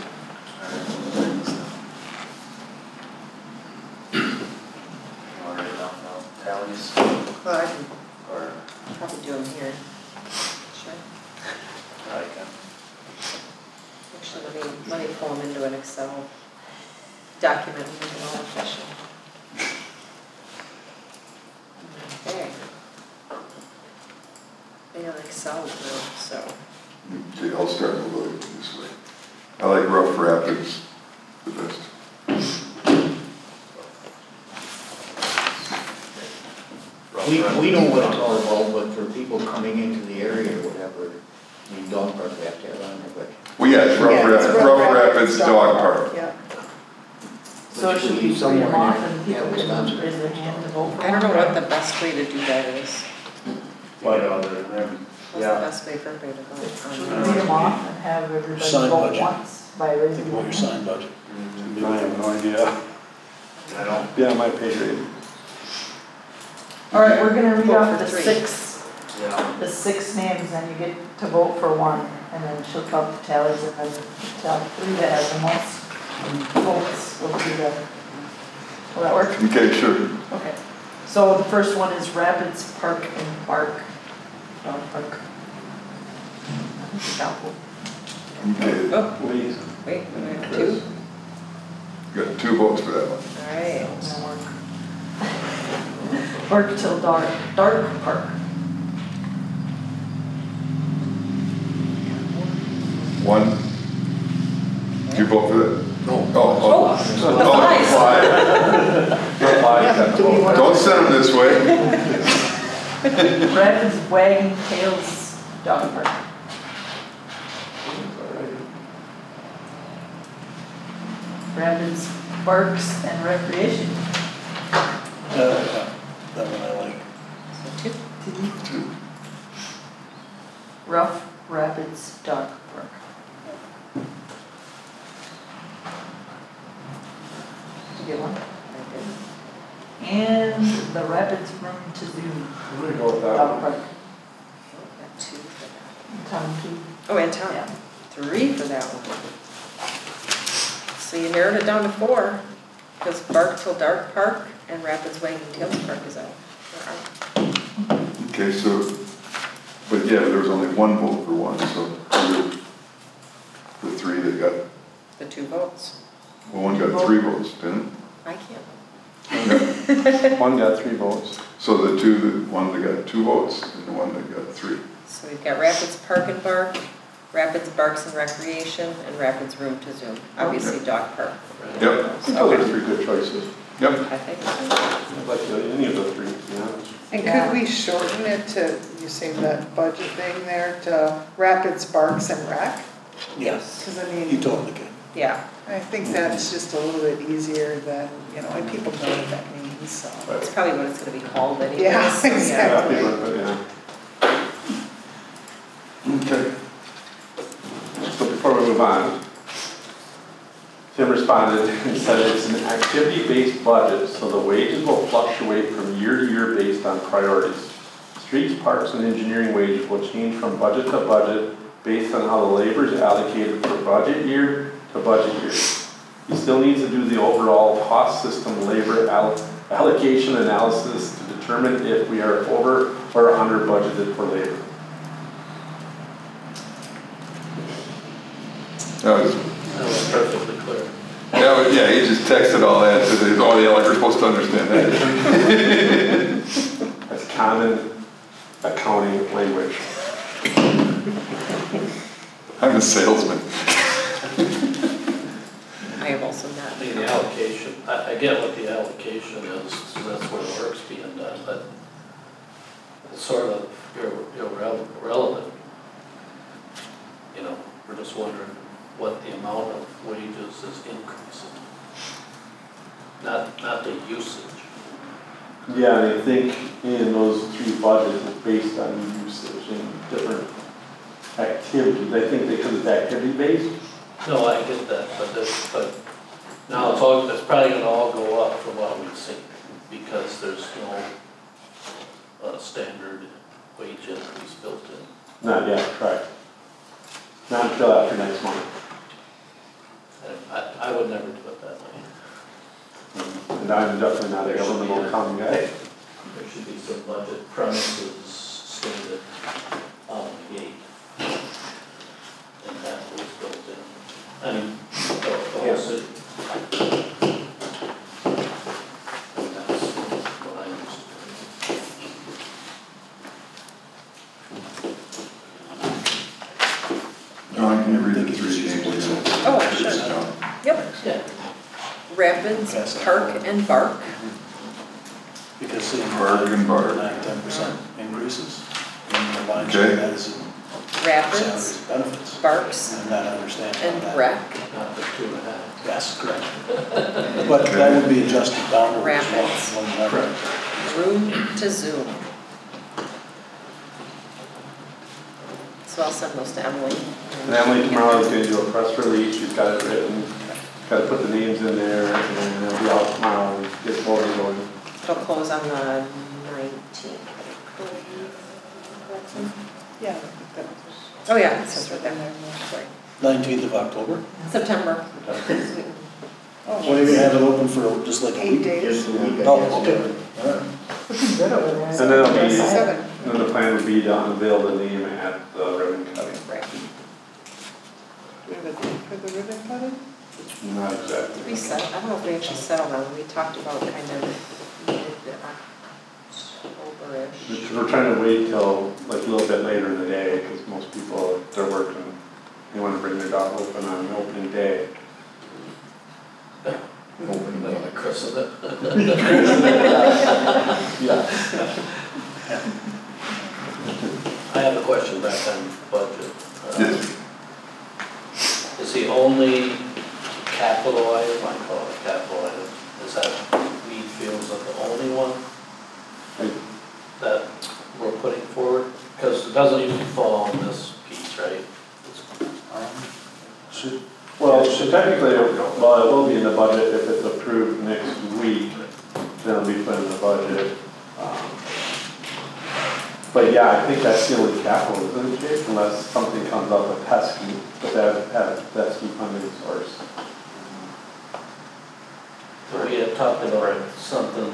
I'll write it down now. Tallies Well, I can or probably do them here. Sure. I can. Actually, let me pull them into an Excel document and make it all official. Okay. They have Excel now, so. Okay, I'll start a little this way. I like Rough Rapids the best. We know what it's all about, but for people coming into the area or whatever, I mean, dog park, they have to have on there, but. Well, yeah, it's Rough Rapids Dog Park. Yeah. So it should be 3 somewhere off in and there. people Yeah, can Wisconsin. raise their hand to vote for I don't know one. what the best way to do that is. What other than What's the best way for everybody to vote? Should we read them off and have everybody Sign vote budget. once by Think raising about their your hand? sign budget. I have no idea. I don't. Yeah, my pay grade. All right, we're gonna read Vote off for the 3. 6 names, and you get to vote for 1, and then she'll count the tallies, and then the top 3 that have the most votes will be the, will that work? Okay, sure. Okay, so the first one is Rapids Park and Bark, dog park. Doubtful. Okay, Oh, Please. wait, we have Chris. 2? Got 2 votes for that one. All right. That'll work. Bark Till Dark, Dark Park. 1. Did you vote for that? No. Oh, The flies. Yeah, do we want Don't send them this way. Rapids Wagging Tails Dog Park. Rapids Barks and Recreation. Yeah, that one I like. So 2. 2. Rough Rapids Dog Park. Did you get one? And the Rapids Room to Zoom I'm gonna go with that Dog one. Park. Got 2 for that. Tom Key. Oh, and Tom. Yeah. 3 for that one. So you narrowed it down to 4, because Bark Till Dark Park and Rapids Wagging Tails Park is out. Okay, so, but yeah, there was only 1 vote for 1, so the 3 that got, The 2 votes. well, 1 got 3 votes, didn't it? I can't. Okay. One got 3 votes. So the 2, one that got 2 votes and the 1 that got 3. So we've got Rapids Park and Bark, Rapids Barks and Recreation, and Rapids Room to Zoom. Obviously, Dog Park. Yep. I think those are 3 good choices. Yep. I think so. I'd like any of the 3, to be honest. And Yeah. could we shorten it to, you say that budget thing there, to Rapids, Parks and Rec? Yes, Because I you mean, totally can. Yeah, I think that's just a little bit easier than, you know, and people know what that means, so. it's probably what it's gonna be called anyways. Yeah, so, exactly. Yeah, people, Okay. So before we move on, Tim responded and said it's an activity-based budget, so the wages will fluctuate from year to year based on priorities. Streets, parks, and engineering wages will change from budget to budget based on how the labor is allocated for budget year to budget year. He still needs to do the overall cost system labor allocation analysis to determine if we are over or under budgeted for labor. That was, That was perfectly clear. yeah, he just texted all that, so they, oh yeah, like we're supposed to understand that. That's common accounting language. I'm a salesman. I have also not. I mean, the allocation, I get what the allocation is, so that's where the work's being done, but it's sort of irrelevant. You know, we're just wondering what the amount of wages is increasing, not the usage. Yeah, and I think in those three budgets, it's based on usage and different activities. I think because it's activity-based. No, I get that, but now it's probably gonna all go up from what we've seen, because there's no standard wage increase built in. Not yet, correct. Not until after next month. And I would never do it that way. And I'm definitely not a governmental accounting guy. There should be some budget premises stated on the gate. And that was built in. I mean, the whole city. And that's what I used to John, can you read the three names again? Oh, sure. John. Yep. do. Yeah. Rapids, Park and Bark. Because city. Bark and bark. 9-10% increases. And the line Okay. that is in Rapids, salaries, benefits. Barks, I'm not understanding and that. Rec. Not the 2.5. Yes, correct. But that would be adjusted downward as well. Rapids. one level. Room to Zoom. So I'll send those to Emily. And Emily tomorrow is going to do a press release. She's got it written. Got to put the names in there, and then it'll be out tomorrow and get voting going. It'll close on the 19th. Yeah, I think that was. Oh, yeah, it says right there. Sorry. 19th of October. September. Oh, When are you gonna have it open for just like a 8 week? days. Just a week, I Oh, guess. okay. All right. Good over there. And then it'll be, 7. then the plan would be to unveil the name at the ribbon cutting. Right. Do we have a date for the ribbon cutting? Not exactly. We set, I don't know if we actually settled on, we talked about kind of mid-October-ish. We're trying to wait till like a little bit later in the day, because most people, if they're working, they want to bring their dog open on opening day. Open like a christen it. Yeah. I have a question back on budget. Yes. Is the only capital item, I call it capital item, is that weed fields are the only one that we're putting forward? Because it doesn't usually fall on this piece, right? Should, Well, so technically, well, it will be in the budget if it's approved next week, then it'll be put in the budget. But yeah, I think that's the only capital, isn't it, Jake? Unless something comes up with pesky, but that's the funding source. We had talked about something,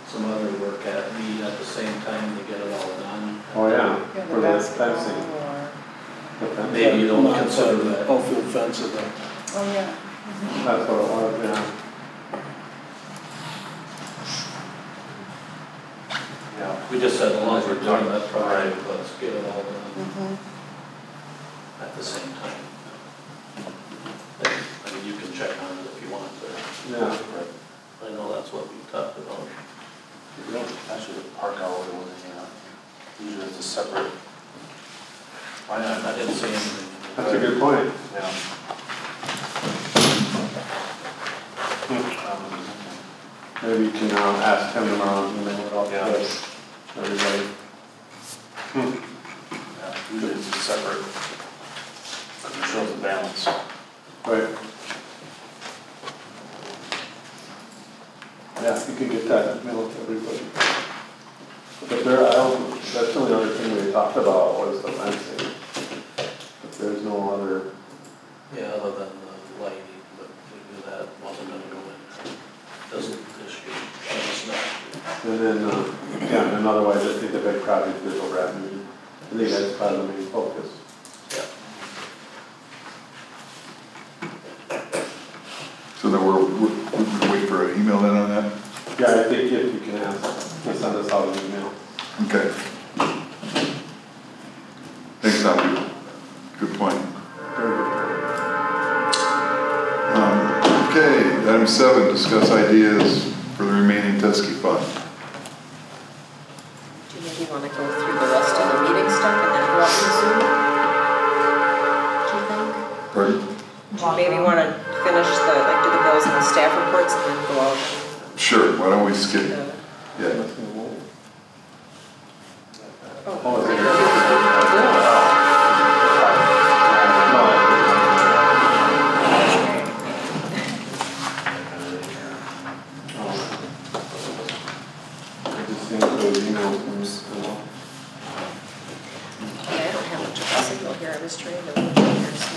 some other work at weed at the same time to get it all done. Oh, yeah, Yeah, for the the basketball fencing. or, The fencing. Maybe you don't consider that. outfield fence of the, oh, yeah. That's what it was, yeah. Yeah. We just said, as long as we're doing that project, let's get it all done Mhm. at the same time. I mean, you can check on it if you want, but Yeah. I know that's what we talked about. Actually, the park hour wasn't here. Usually it's a separate line item. I didn't see anything. That's a good point. Yeah. Maybe you can ask him tomorrow, and then we'll Yeah. everybody. Yeah, usually it's a separate, because it shows the balance. Right. Yeah, you can get that mailed to everybody. But there, that's the only other thing we talked about was the fencing. But there's no other, Yeah, other than the lighting, but we knew that wasn't gonna go in. Doesn't this year, it's not. and then, yeah, and otherwise I think the big project is over at Newton. I think that's probably the main focus. Yeah. So then we're wait for an email then on that? Yeah, I think if you can ask, to send us out an email. Okay. Thanks, Tom. Good point. Okay, item 7, discuss ideas for the remaining Teskey fund. Do you maybe want to go through the rest of the meeting stuff and then go up to Zoom? Do you think? Pardon? Do you maybe want to finish the, like, do the bills and the staff reports and then go out? Sure, why don't we skip? The- Yeah. I just think those emails from school. Okay, I don't have much of a signal here, I was trying to look here, so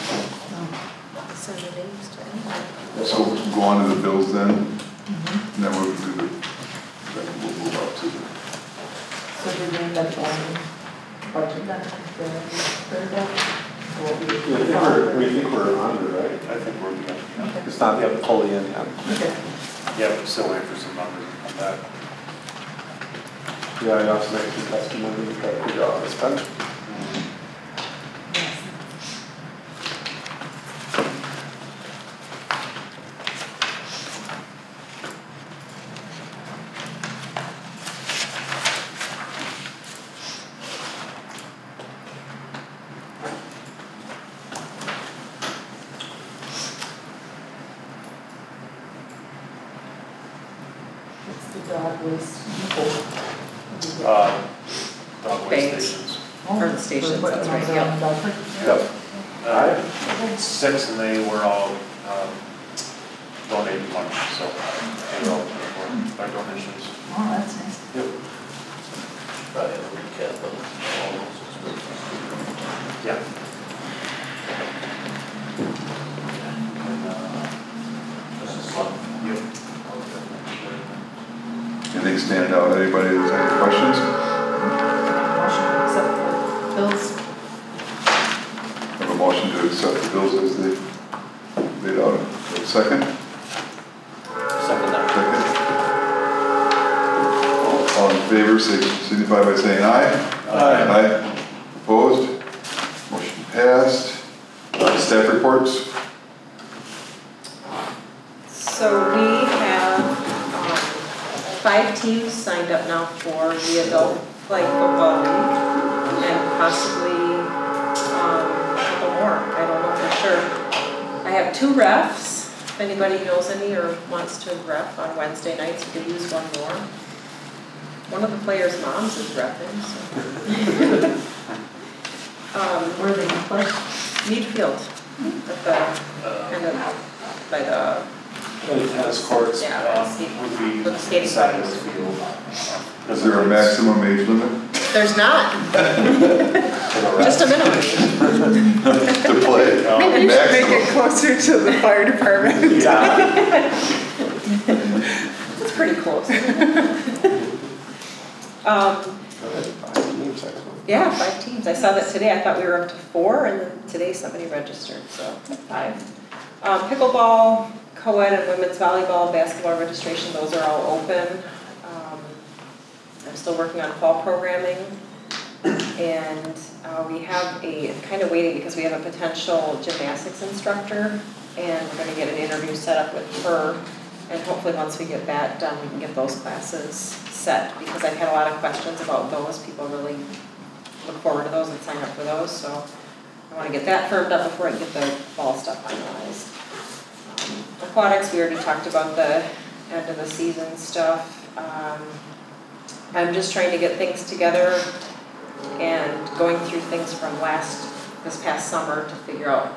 send the names to anyone. So we'll go on to the bills then, and then we'll do then we'll move up to the, So did we end up on budget then, the third one? We think we're under, right? I think we're good. Okay. It's not yet fully in yet. Okay. Yeah, we're still waiting for some numbers to come back. Yeah, I also make some testimony to try to figure out how to spend. It's the dog waste depot. Dog waste Bags. stations. Or the stations, We're that's putting right, those on yep. the dog park? 6 and they were all donated money, so they were all by donations. Oh, that's nice. Probably have a recap of all those expenses. Yeah. This is fun. anything stand out? Anybody that has any questions? Motion to accept the bills. Have a motion to accept the bills as they laid out. Second? Second that. Second. All in favor, signify by saying aye. Aye. Opposed? Motion passed. Staff reports? So we have 5 teams signed up now for the adult flag football league and possibly a couple more, I don't know for sure. I have 2 refs, if anybody knows any or wants to ref on Wednesday nights, we could use one more. One of the players' moms is reffing, so. Where are they going to play? Meadfield, at the, kind of, by the, The tennis courts Yeah, would be with the skating inside rinks. the field. Is there a maximum age limit there's not, just a minimum. to play? Maybe you should make it Maximum. closer to the fire department. It's pretty close. Yeah, 5 teams. I saw that today. I thought we were up to 4, and then today somebody registered, so 5. Pickleball, co-ed and women's volleyball, basketball registration, those are all open. I'm still working on fall programming. And we have kind of waiting because we have a potential gymnastics instructor, and we're going to get an interview set up with her. And hopefully once we get that done, we can get those classes set, because I've had a lot of questions about those. People really look forward to those and sign up for those, so I wanna get that firmed up before I get the fall stuff finalized. Aquatics, we already talked about the end of the season stuff. I'm just trying to get things together and going through things from this past summer to figure out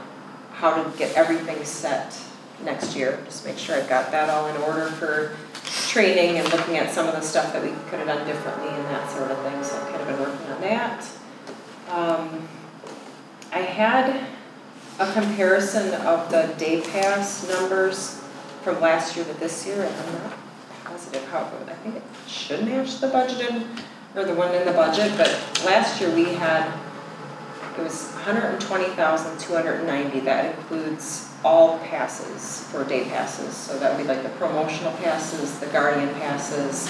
how to get everything set next year. Just make sure I've got that all in order for training and looking at some of the stuff that we could have done differently and that sort of thing. So I've kind of been working on that. I had a comparison of the day pass numbers from last year to this year, and I'm not positive how, I think it should match the budgeted, or the one in the budget, but last year it was 120,290. That includes all passes for day passes. So that would be like the promotional passes, the guardian passes,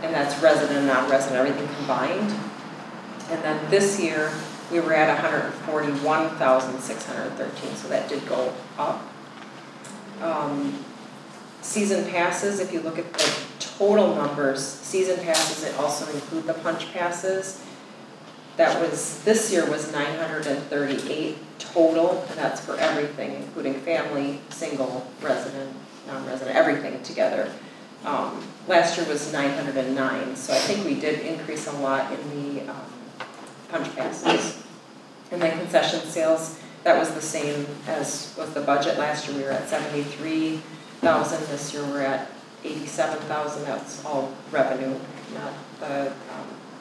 and that's resident and non-resident, everything combined. And then this year, we were at 141,613, so that did go up. Season passes, if you look at the total numbers, season passes, it also include the punch passes. This year was 938 total, and that's for everything, including family, single, resident, non-resident, everything together. Last year was 909, so I think we did increase a lot in the punch passes. And then concession sales, that was the same as was the budget. Last year we were at 73,000, this year we're at 87,000, that's all revenue, not the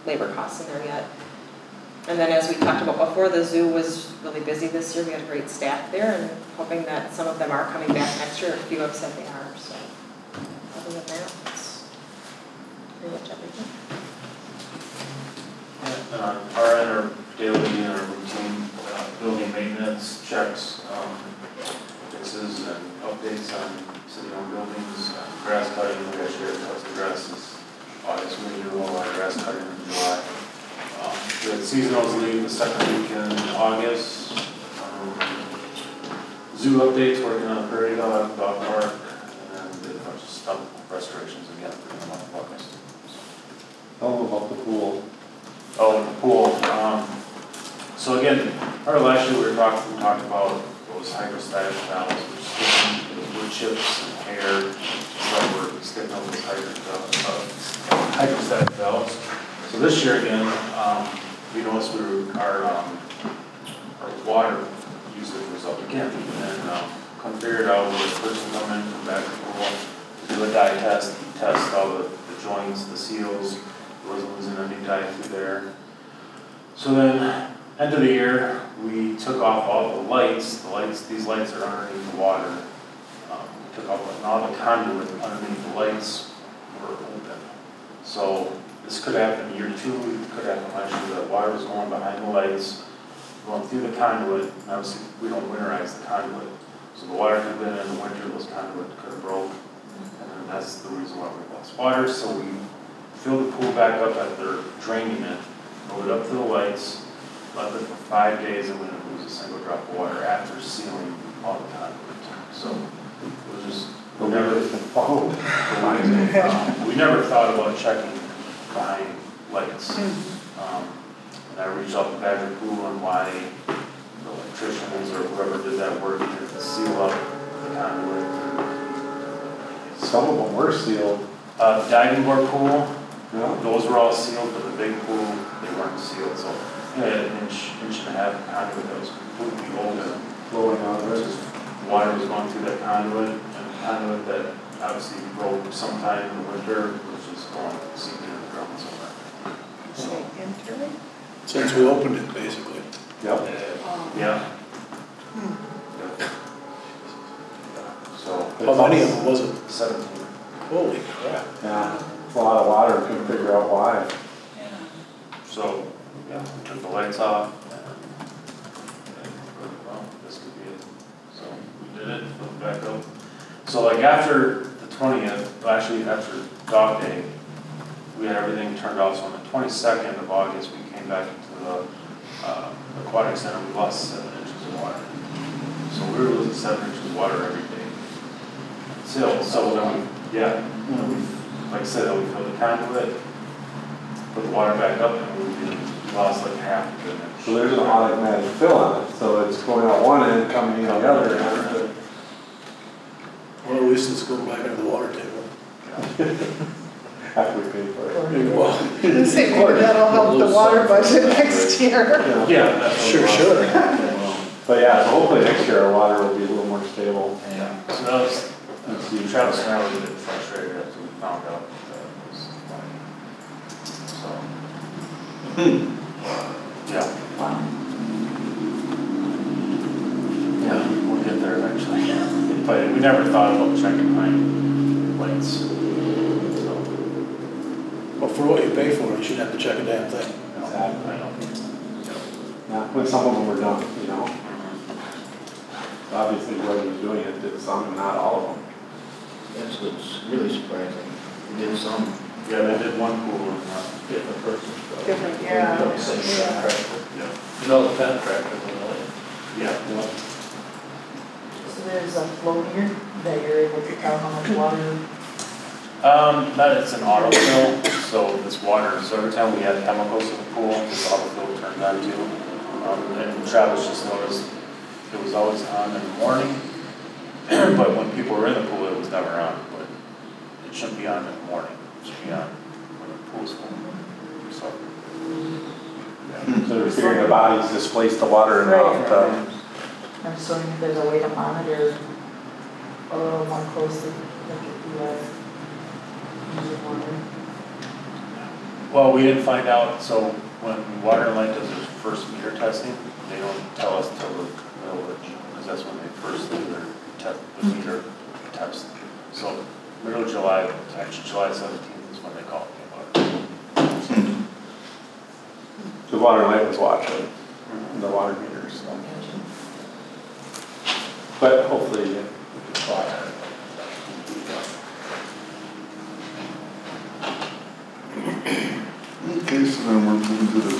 labor costs in there yet. And then as we talked about before, the zoo was really busy this year. We had a great staff there, and hoping that some of them are coming back next year. A few have said they are, so other than that, that's pretty much everything. Our end, our daily and our routine building maintenance checks, fixes and updates on city-owned buildings, grass cutting. We actually have cuts the grass this August. We do all our grass cutting in July. The seasonals leave the second weekend in August. Zoo updates, working on prairie dog park, and did a bunch of stump restorations again for the month of August. Tell them about the pool. Oh, the pool. So again, our last year we talked about those hydrostatic valves, which sticking the wood chips and hair, stuff were sticking on those hydrostatic valves. So this year again, we noticed our water usage was up again, and come figure it out with a person come in from back to the pool, do a dye test, test all the joints, the seals, wasn't losing any dye through there. So then, end of the year, we took off all the lights. These lights are underneath the water. We took off all the conduit underneath the lights were open. So this could happen year 2, it could happen last year. The water was going behind the lights, going through the conduit. Obviously, we don't winterize the conduit. So the water could have been in the winter, those conduit could have broke. And then that's the reason why we lost water. So we filled the pool back up after draining it, rolled it up to the lights, left it for 5 days, and we didn't lose a single drop of water after sealing all the conduit. So it was just, we never thought about checking behind lights. And I reached out to Badger Pool on why the electricians or whoever did that work didn't seal up the conduit. Some of them were sealed. Diving board pool, Yeah. those were all sealed, but the big pool, they weren't sealed. So we had an inch and a half of conduit that was completely open, Flowing out of it. water was going through that conduit, and the conduit that obviously broke sometime in the winter was just going seeping in the ground somewhere. Say entering? Since we opened it, basically. Yep. Yeah. Hmm. So. How many of them was it? 17. Holy crap. Yeah, it's a lot of water, couldn't figure out why. So, yeah, we took the lights off, and well, this could be it. So we did it, put it back up. So like after the 20th, actually after Dog Day, we had everything turned off. So on the 22nd of August, we came back into the aquatic center. We lost 7 inches of water. So we were losing 7 inches of water every day. So then we, like I said, we filled the conduit. the water back up and we lost like half of it. So there's an automatic fill on it, so it's going out one end, coming in the other end. Well, at least it's going back into the water table. After we pay for it. Well, Let's see, maybe that'll help the water budget next year. Yeah, that's sure should. But yeah, so hopefully next year our water will be a little more stable. Yeah, so that was, Travis and I were a bit frustrated after we found out that it was like, so. Yeah. Yeah, we'll get there eventually. But we never thought about checking behind lights. So, Well, for what you pay for, you shouldn't have to check a damn thing. Exactly. I know. Yeah, when some of them were done, you know. Obviously whoever was doing it did some, and not all of them. That's what's really surprising. We did some. Yeah, they did one pool and Different person. Different, yeah. Same Yeah. contractor. yeah. You know, the contractor, really. Yeah. So there's a flow meter that you're able to tell how much water. That it's an auto fill, so this water, so every time we add chemicals to the pool, this auto fill turns on too. And Travis just noticed it was always on in the morning, but when people were in the pool, it was never on, but it shouldn't be on in the morning, it should be on when the pool's full, so. Yeah. So they're figuring the bodies displace the water enough to. I'm assuming there's a way to monitor a little more closely, like if you are using water. Well, we didn't find out, so when Water and Light does their first meter testing, they don't tell us until the middle of June, because that's when they first do their the meter test. So middle of July, actually July 17th is when they call me about it. The Water and Light was watching the water meters, so. But hopefully we can fly. Okay, so then we're moving to the